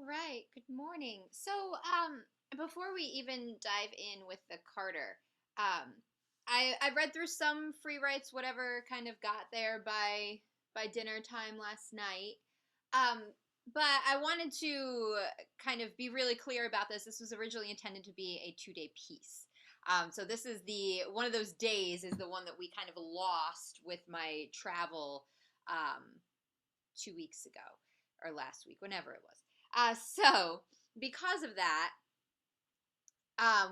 All right, good morning. So, before we even dive in with the Carter, I read through some free writes, whatever kind of got there by dinner time last night. Um, but I wanted to kind of be really clear about this. This was originally intended to be a 2-day piece. So this is the one of those days is the one that we kind of lost with my travel 2 weeks ago or last week, whenever it was. So because of that,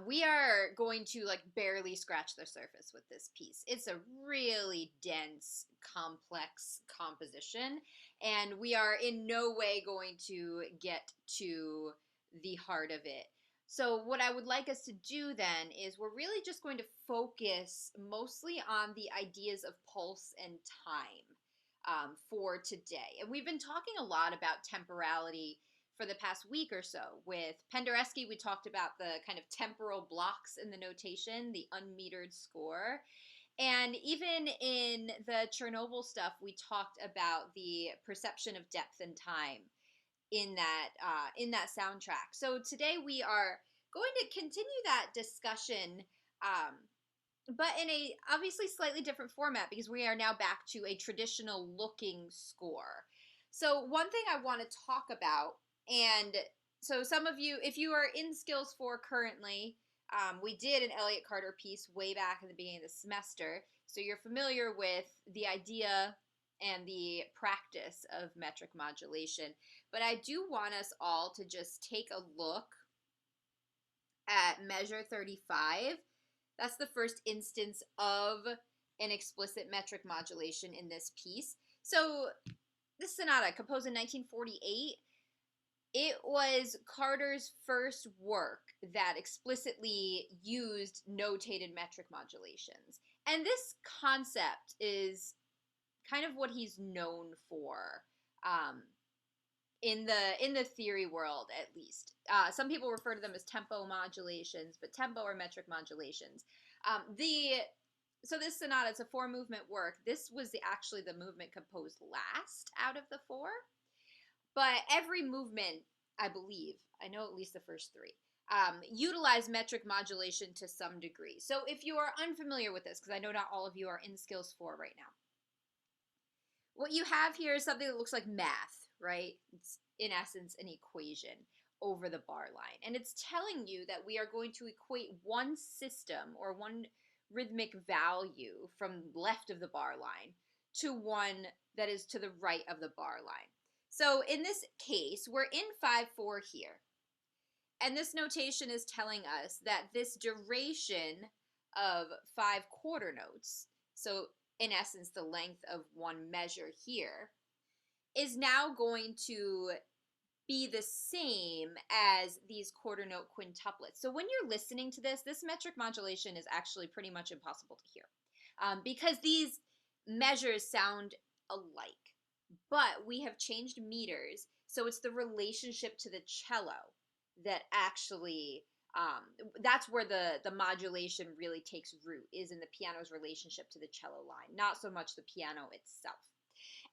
we are going to like barely scratch the surface with this piece. It's a really dense, complex composition, and we are in no way going to get to the heart of it. So what I would like us to do then is we're really just going to focus mostly on the ideas of pulse and time for today. And we've been talking a lot about temporality for the past week or so. With Penderecki, we talked about the kind of temporal blocks in the notation, the unmetered score. And even in the Chernobyl stuff, we talked about the perception of depth and time in that soundtrack. So today we are going to continue that discussion, but in a obviously slightly different format because we are now back to a traditional looking score. So one thing I want to talk about, and so some of you, if you are in Skills 4 currently, we did an Elliott Carter piece way back in the beginning of the semester, so you're familiar with the idea and the practice of metric modulation. But I do want us all to just take a look at measure 35. That's the first instance of an explicit metric modulation in this piece. So this sonata, composed in 1948, it was Carter's first work that explicitly used notated metric modulations. And this concept is kind of what he's known for in the theory world, at least. Some people refer to them as tempo modulations, but tempo or metric modulations. So this sonata, it's a 4-movement work. This was actually the movement composed last out of the 4. But every movement, I believe, I know at least the first 3, utilize metric modulation to some degree. So if you are unfamiliar with this, because I know not all of you are in Skills 4 right now, what you have here is something that looks like math, right? It's in essence an equation over the bar line. And it's telling you that we are going to equate one system or one rhythmic value from left of the bar line to one that is to the right of the bar line. So in this case, we're in 5/4 here. And this notation is telling us that this duration of 5 quarter notes, so in essence the length of one measure here, is now going to be the same as these quarter note quintuplets. So when you're listening to this metric modulation is actually pretty much impossible to hear because these measures sound alike. But we have changed meters, so it's the relationship to the cello that actually, that's where the modulation really takes root, is in the piano's relationship to the cello line, not so much the piano itself.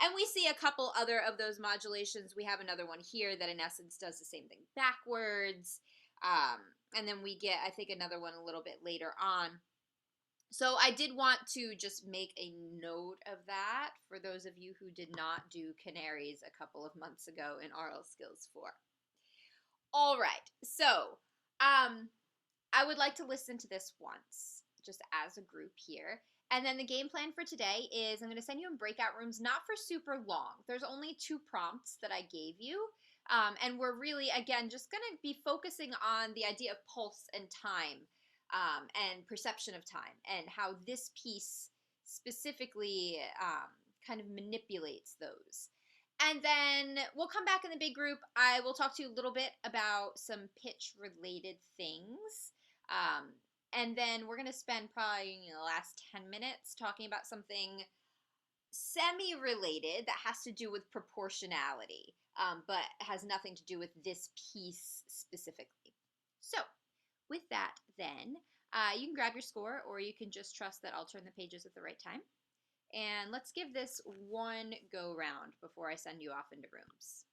And we see a couple other of those modulations. We have another one here that in essence does the same thing backwards. And then we get, I think, another one a little bit later on. So I did want to just make a note of that for those of you who did not do canaries a couple of months ago in RL Skills 4. All right, so I would like to listen to this once, just as a group here. And then the game plan for today is I'm going to send you in breakout rooms, not for super long. There's only 2 prompts that I gave you. And we're really, again, just going to be focusing on the idea of pulse and time. And perception of time, and how this piece specifically kind of manipulates those. And then we'll come back in the big group. I will talk to you a little bit about some pitch-related things. And then we're going to spend probably the last 10 minutes talking about something semi-related that has to do with proportionality, but has nothing to do with this piece specifically. So, with that, then, you can grab your score, or you can just trust that I'll turn the pages at the right time. And let's give this one go round before I send you off into rooms.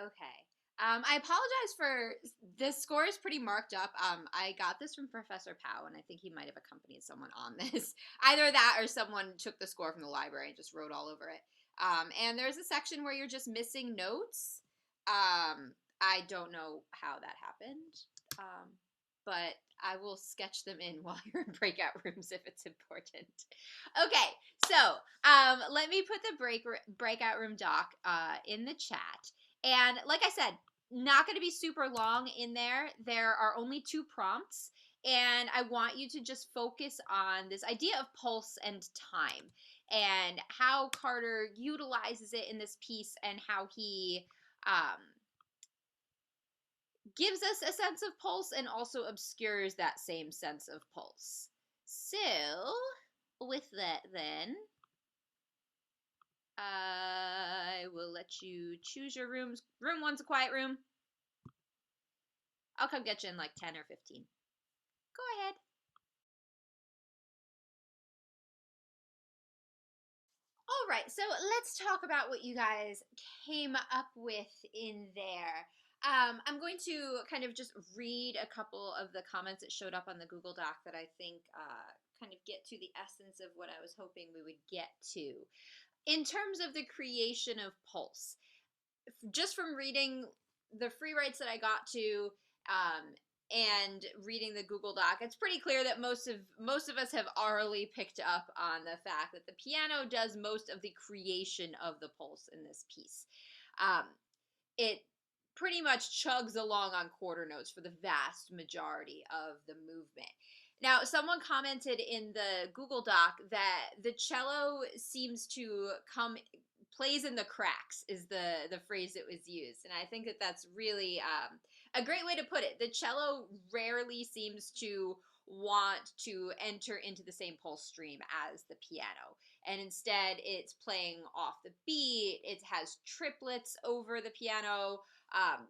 Okay. I apologize for this score is pretty marked up. I got this from Professor Powell, and I think he might have accompanied someone on this. Either that or someone took the score from the library and just wrote all over it. And there's a section where you're just missing notes. I don't know how that happened, but I will sketch them in while you're in breakout rooms if it's important. Okay, so let me put the breakout room doc in the chat. And like I said, not going to be super long in there. There are only 2 prompts, and I want you to just focus on this idea of pulse and time and how Carter utilizes it in this piece and how he gives us a sense of pulse and also obscures that same sense of pulse. So, with that then, I will let you choose your rooms. Room 1's a quiet room. I'll come get you in like 10 or 15. Go ahead. All right, so let's talk about what you guys came up with in there. I'm going to kind of just read a couple of the comments that showed up on the Google Doc that I think kind of get to the essence of what I was hoping we would get to. In terms of the creation of pulse, just from reading the free writes that I got to and reading the Google Doc, it's pretty clear that most of us have already picked up on the fact that the piano does most of the creation of the pulse in this piece. It pretty much chugs along on quarter notes for the vast majority of the movement. Now, someone commented in the Google Doc that the cello seems to plays in the cracks is the phrase that was used, and I think that that's really a great way to put it. The cello rarely seems to want to enter into the same pulse stream as the piano, and instead it's playing off the beat. It has triplets over the piano,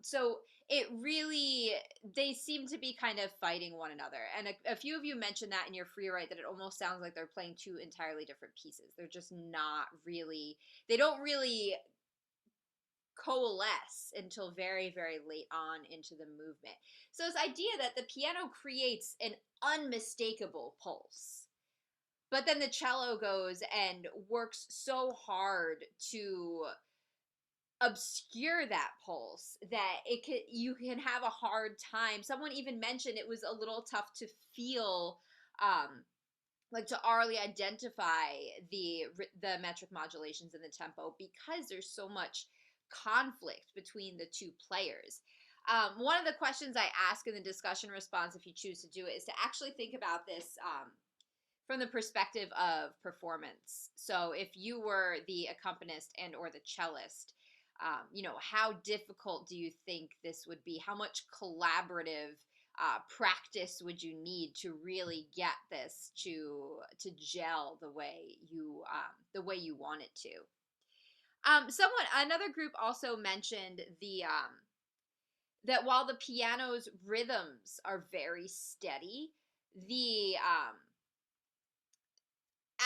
so it really, they seem to be kind of fighting one another. And a few of you mentioned that in your free write, that it almost sounds like they're playing 2 entirely different pieces. They're just not really, they don't really coalesce until very, very late on into the movement. So this idea that the piano creates an unmistakable pulse, but then the cello goes and works so hard to obscure that pulse that you can have a hard time. Someone even mentioned it was a little tough to feel, like to already identify the metric modulations in the tempo because there's so much conflict between the 2 players. One of the questions I ask in the discussion response, if you choose to do it, is to actually think about this from the perspective of performance. So if you were the accompanist and or the cellist, how difficult do you think this would be? How much collaborative practice would you need to really get this to gel the way you want it to? Another group also mentioned that while the piano's rhythms are very steady, the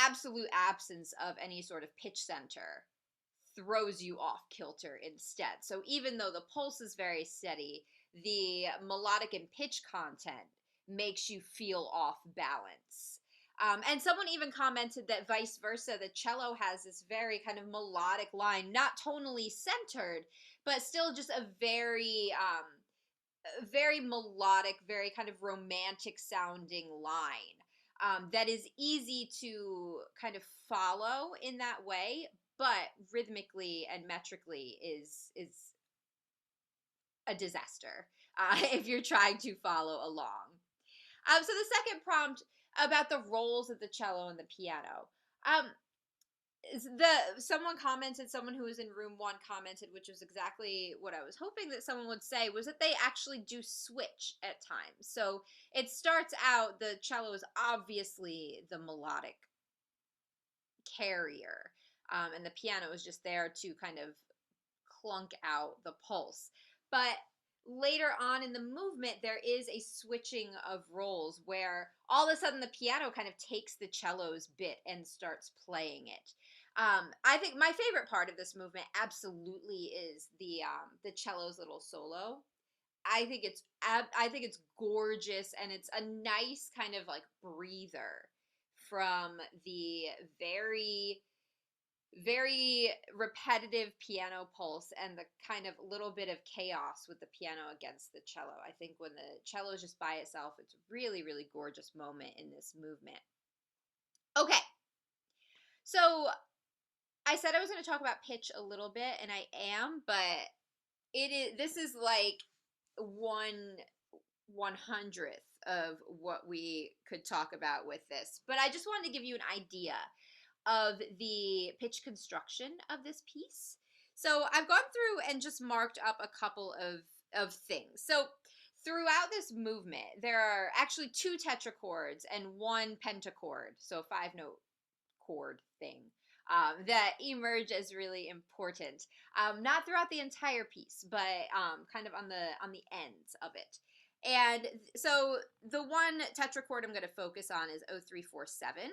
absolute absence of any sort of pitch center throws you off kilter instead. So even though the pulse is very steady, the melodic and pitch content makes you feel off balance. And someone even commented that vice versa, the cello has this very kind of melodic line, not tonally centered, but still just a very, very melodic, very kind of romantic sounding line. That is easy to kind of follow in that way, but rhythmically and metrically is a disaster if you're trying to follow along. So the second prompt about the roles of the cello and the piano. Someone who was in room 1 commented, which was exactly what I was hoping that someone would say, was that they actually do switch at times. So it starts out, the cello is obviously the melodic carrier, and the piano is just there to kind of clunk out the pulse. But later on in the movement, there is a switching of roles where all of a sudden the piano kind of takes the cello's bit and starts playing it. I think my favorite part of this movement absolutely is the cello's little solo. I think it's gorgeous, and it's a nice kind of like breather from the very very repetitive piano pulse and the kind of little bit of chaos with the piano against the cello. I think when the cello is just by itself, it's a really really gorgeous moment in this movement. Okay. So, I said I was going to talk about pitch a little bit, and I am, but this is like 1/100th of what we could talk about with this. But I just wanted to give you an idea of the pitch construction of this piece. So I've gone through and just marked up a couple of things. So throughout this movement, there are actually two tetrachords and one pentachord, so a 5-note chord thing. That emerge as really important, not throughout the entire piece, but kind of on the ends of it. And so the one tetrachord I'm going to focus on is 0347.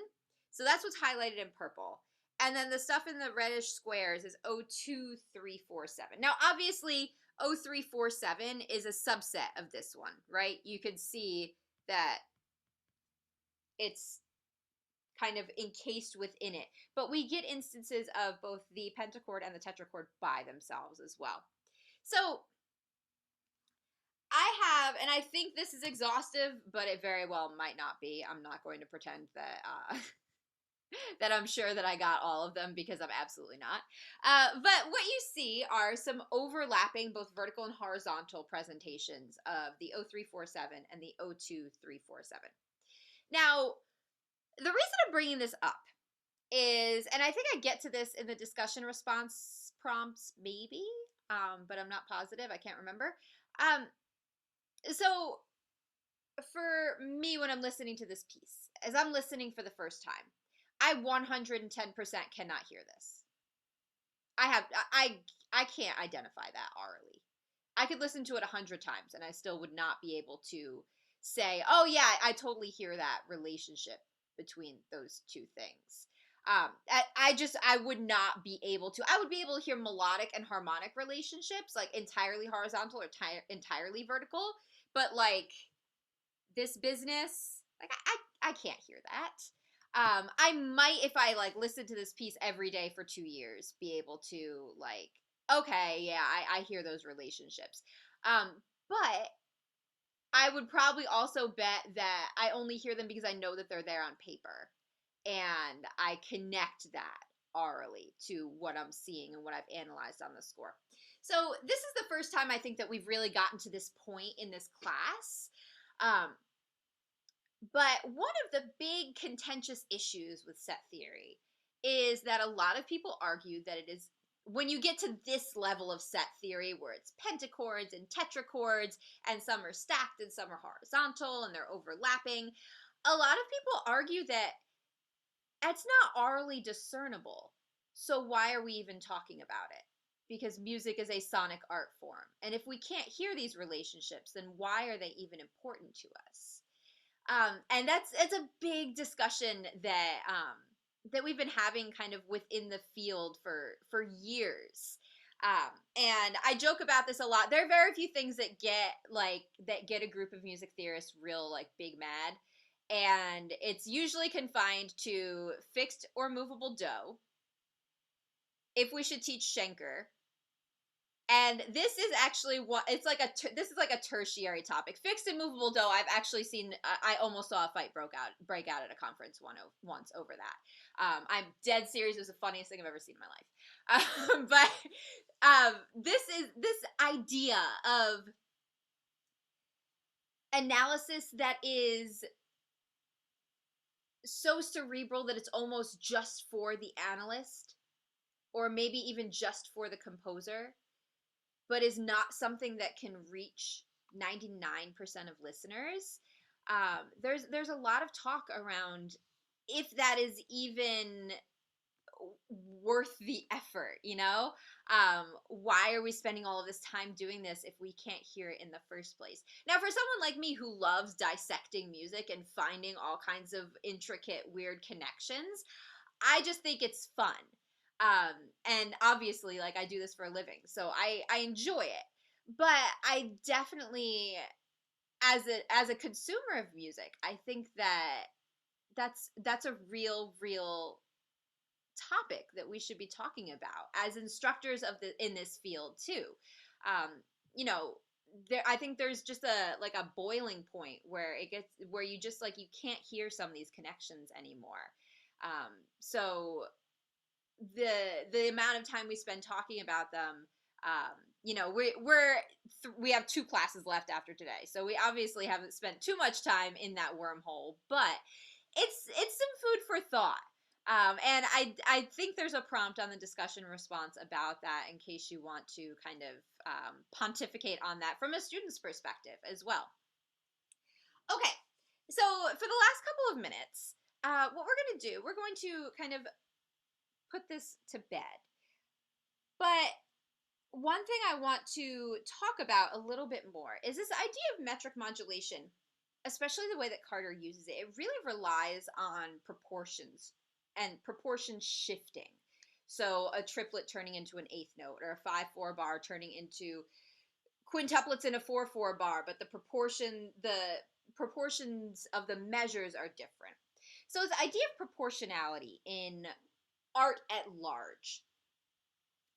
So that's what's highlighted in purple. And then the stuff in the reddish squares is 02347. Now, obviously, 0347 is a subset of this one, right? You could see that it's kind of encased within it. But we get instances of both the pentachord and the tetrachord by themselves as well. So I have, and I think this is exhaustive, but it very well might not be. I'm not going to pretend that that I'm sure that I got all of them, because I'm absolutely not. But what you see are some overlapping, both vertical and horizontal presentations of the 0347 and the 02347. Now, the reason I'm bringing this up is, and I think I get to this in the discussion response prompts, maybe, but I'm not positive. I can't remember. So for me, when I'm listening to this piece, as I'm listening for the first time, I 110% cannot hear this. I can't identify that aurally. I could listen to it 100 times and I still would not be able to say, oh yeah, I totally hear that relationship between those two things. I would not be able to. I would be able to hear melodic and harmonic relationships, like entirely horizontal or entirely vertical, but like this business, like I can't hear that. I might, if I like listen to this piece every day for 2 years, be able to like, okay, yeah, I hear those relationships. But I would probably also bet that I only hear them because I know that they're there on paper, and I connect that aurally to what I'm seeing and what I've analyzed on the score. So this is the first time I think that we've really gotten to this point in this class. But one of the big contentious issues with set theory is that a lot of people argue that it is, when you get to this level of set theory where it's pentachords and tetrachords and some are stacked and some are horizontal and they're overlapping, a lot of people argue that it's not aurally discernible. So why are we even talking about it? Because music is a sonic art form. And if we can't hear these relationships, then why are they even important to us? And it's a big discussion that we've been having kind of within the field for years. And I joke about this a lot. There are very few things that get a group of music theorists real like big mad, and it's usually confined to fixed or movable do, if we should teach Schenker. And this is actually what it's like this is like a tertiary topic. Fixed and movable do, I've actually seen. I almost saw a fight break out at a conference once over that. I'm dead serious. It was the funniest thing I've ever seen in my life. But this idea of analysis that is so cerebral that it's almost just for the analyst, or maybe even just for the composer, but is not something that can reach 99% of listeners. There's a lot of talk around if that is even worth the effort, you know? Why are we spending all of this time doing this if we can't hear it in the first place? Now, for someone like me who loves dissecting music and finding all kinds of intricate, weird connections, I just think it's fun. And obviously, like, I do this for a living, so I enjoy it. But I definitely, as a consumer of music, I think that that's a real topic that we should be talking about as instructors of the in this field too. Um, you know, there I think there's just a like a boiling point where it gets where you just like you can't hear some of these connections anymore. So the amount of time we spend talking about them, you know, we have 2 classes left after today, so we obviously haven't spent too much time in that wormhole, but it's some food for thought. And I think there's a prompt on the discussion response about that in case you want to kind of pontificate on that from a student's perspective as well. Okay, so for the last couple of minutes, what we're going to do, we're going to kind of put this to bed. But one thing I want to talk about a little bit more is this idea of metric modulation, especially the way that Carter uses it. It really relies on proportions and proportion shifting. So a triplet turning into an eighth note, or a 5/4 bar turning into quintuplets in a 4/4 bar, but the proportions of the measures are different. So this idea of proportionality in art at large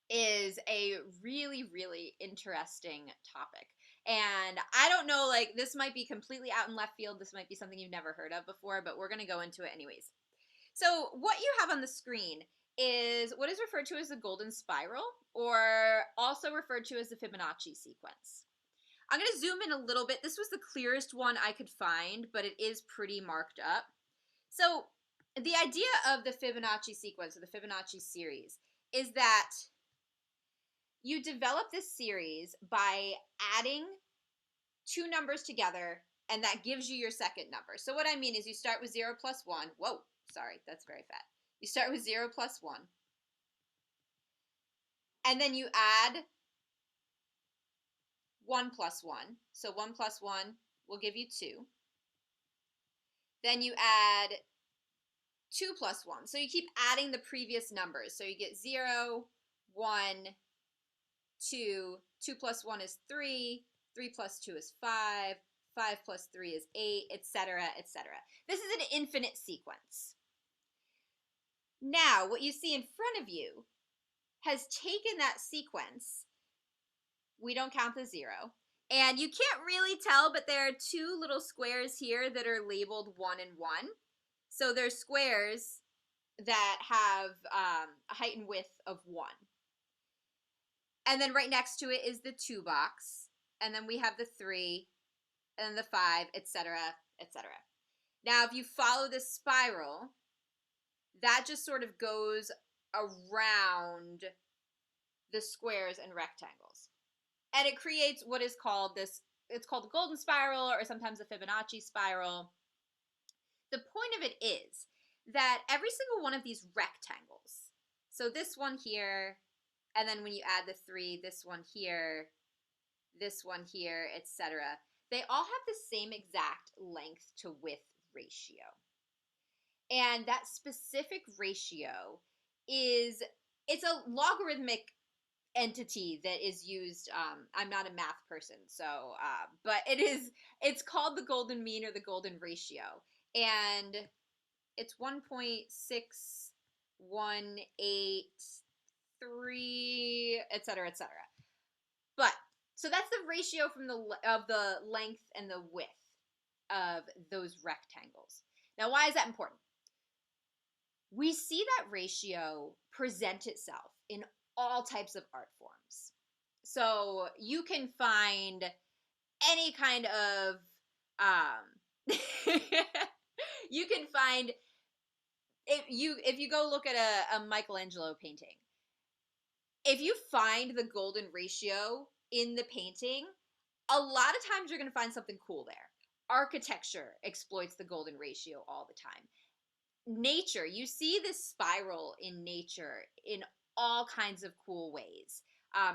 is a really interesting topic. And I don't know, like, this might be completely out in left field. This might be something you've never heard of before, but we're going to go into it anyways. So what you have on the screen is what is referred to as the golden spiral, or also referred to as the Fibonacci sequence. I'm going to zoom in a little bit. This was the clearest one I could find, but it is pretty marked up. So the idea of the Fibonacci sequence, or the Fibonacci series, is that you develop this series by adding 2 numbers together, and that gives you your second number. So what I mean is you start with 0 plus 1. Whoa, sorry, that's very fat. You start with 0 plus 1. And then you add 1 plus 1. So 1 plus 1 will give you 2. Then you add 2 plus 1. So you keep adding the previous numbers. So you get 0, 1, 2, 2 plus 1 is 3, 3 plus 2 is 5, 5 plus 3 is 8, etc., etc. This is an infinite sequence. Now, what you see in front of you has taken that sequence. We don't count the 0. And you can't really tell, but there are 2 little squares here that are labeled 1 and 1. So they're squares that have a height and width of 1. And then right next to it is the 2 box. And then we have the 3, and then the 5, etc., etc. Now, if you follow this spiral, that just sort of goes around the squares and rectangles. And it creates what is called it's called the golden spiral, or sometimes the Fibonacci spiral. The point of it is that every single one of these rectangles, so this one here, and then when you add the 3, this one here, etc., they all have the same exact length to width ratio. And that specific ratio it's a logarithmic entity that is used. I'm not a math person, so but it's called the golden mean, or the golden ratio, and it's 1.6183, etc., etc. But so that's the ratio of the length and the width of those rectangles. Now, why is that important? We see that ratio present itself in all types of art forms. So you can find any kind of you can find, if you go look at a Michelangelo painting, if you find the golden ratio in the painting, a lot of times you're going to find something cool there. Architecture exploits the golden ratio all the time. Nature, you see this spiral in nature in all kinds of cool ways.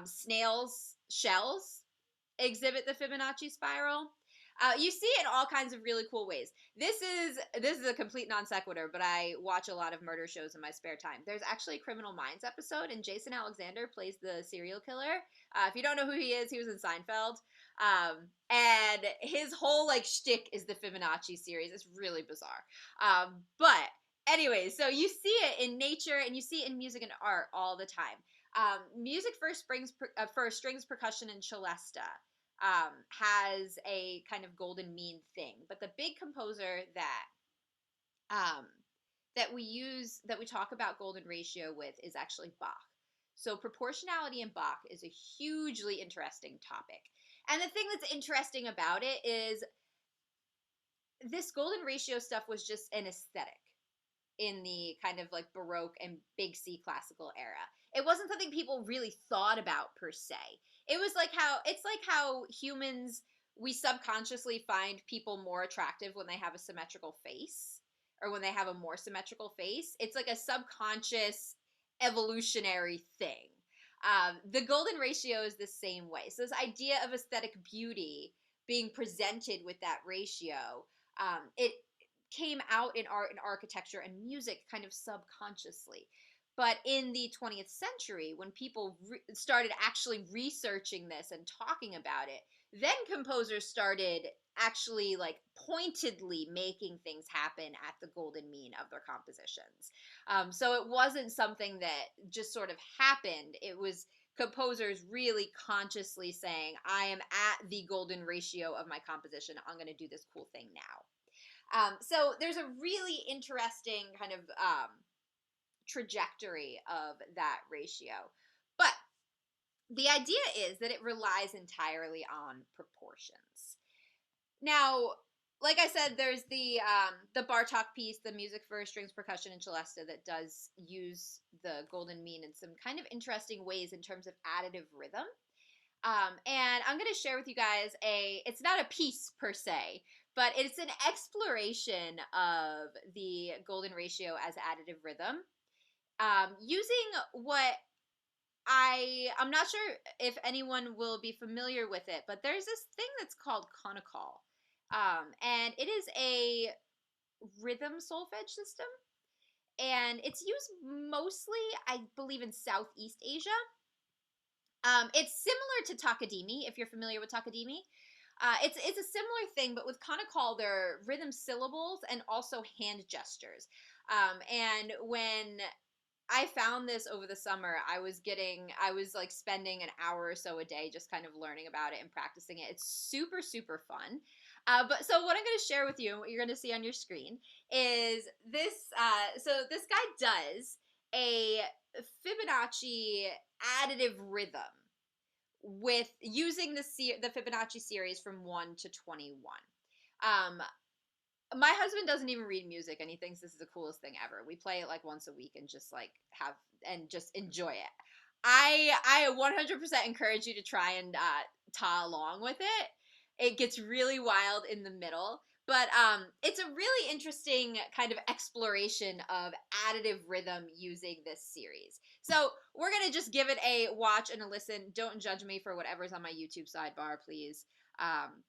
Snails' shells exhibit the Fibonacci spiral. You see it in all kinds of really cool ways. This is a complete non sequitur, but I watch a lot of murder shows in my spare time. There's actually a Criminal Minds episode, and Jason Alexander plays the serial killer. If you don't know who he is, he was in Seinfeld. And his whole like shtick is the Fibonacci series. It's really bizarre. But anyway, so you see it in nature and you see it in music and art all the time. Music for strings, percussion, and celesta has a kind of golden mean thing. But the big composer um, that we talk about golden ratio with is actually Bach. So proportionality in Bach is a hugely interesting topic. And the thing that's interesting about it is this golden ratio stuff was just an aesthetic in the kind of like Baroque and big C classical era. It wasn't something people really thought about per se. It was like how humans, we subconsciously find people more attractive when they have a symmetrical face or when they have a more symmetrical face. It's like a subconscious evolutionary thing. The golden ratio is the same way. So this idea of aesthetic beauty being presented with that ratio, it came out in art and architecture and music kind of subconsciously. But in the 20th century, when people started actually researching this and talking about it, then composers started actually like pointedly making things happen at the golden mean of their compositions. So it wasn't something that just sort of happened. It was composers really consciously saying, I am at the golden ratio of my composition. I'm going to do this cool thing now. So there's a really interesting kind of trajectory of that ratio. But the idea is that it relies entirely on proportions. Now, like I said, there's the Bartok piece, the music for strings, percussion, and celesta that does use the golden mean in some kind of interesting ways in terms of additive rhythm. And I'm going to share with you guys it's not a piece per se, but it's an exploration of the golden ratio as additive rhythm, using what I'm not sure if anyone will be familiar with it, but there's this thing that's called Konnakol. And it is a rhythm solfege system, and it's used mostly, I believe, in Southeast Asia. It's similar to takadimi, if you're familiar with takadimi. It's a similar thing, but with Konnakol, there are rhythm syllables and also hand gestures. And when I found this over the summer, I was like spending an hour or so a day just kind of learning about it and practicing it. It's super, super fun. But so what I'm going to share with you, and what you're going to see on your screen, is this. So this guy does a Fibonacci additive rhythm with using the Fibonacci series from 1 to 21. My husband doesn't even read music, and he thinks this is the coolest thing ever. We play it like once a week and just like just enjoy it. I 100% encourage you to try and ta along with it. It gets really wild in the middle, but it's a really interesting kind of exploration of additive rhythm using this series. So we're gonna just give it a watch and a listen. Don't judge me for whatever's on my YouTube sidebar, please.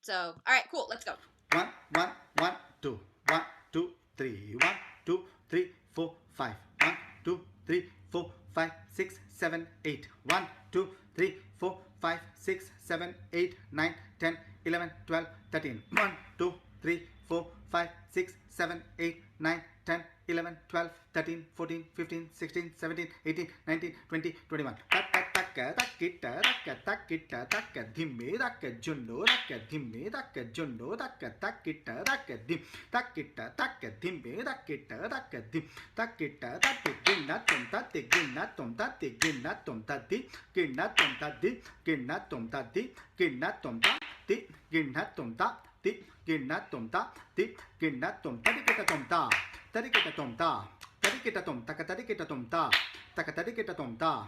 So all right, cool. Let's go. 1, 1, 1, 2, 1, 2, 3, 1, 2, 3, 4, 5, 1, 2, 3, 4, 5, 6, 7, 8, 1, 2, 3, 4, 5, 6, 7, 8, 9, 10, 11, 12, 13, 1, 2, 3, 4, 5, 6, 7, 8, 9, 10, 11, 12, 13, 14, 15, 16, 17, 18, 19, 20, 21. Dhimme junno dhimme junno dim dhimme dim ginna tomta ginna tomta ginna tomta di ginna tomta di ginna tomta di ginna tomta di ginna tomta di ginna tomta di ginna tomta di kita tomta tadi kita tomta tadi kita tomta tadi kita tomta takatadi kita tomta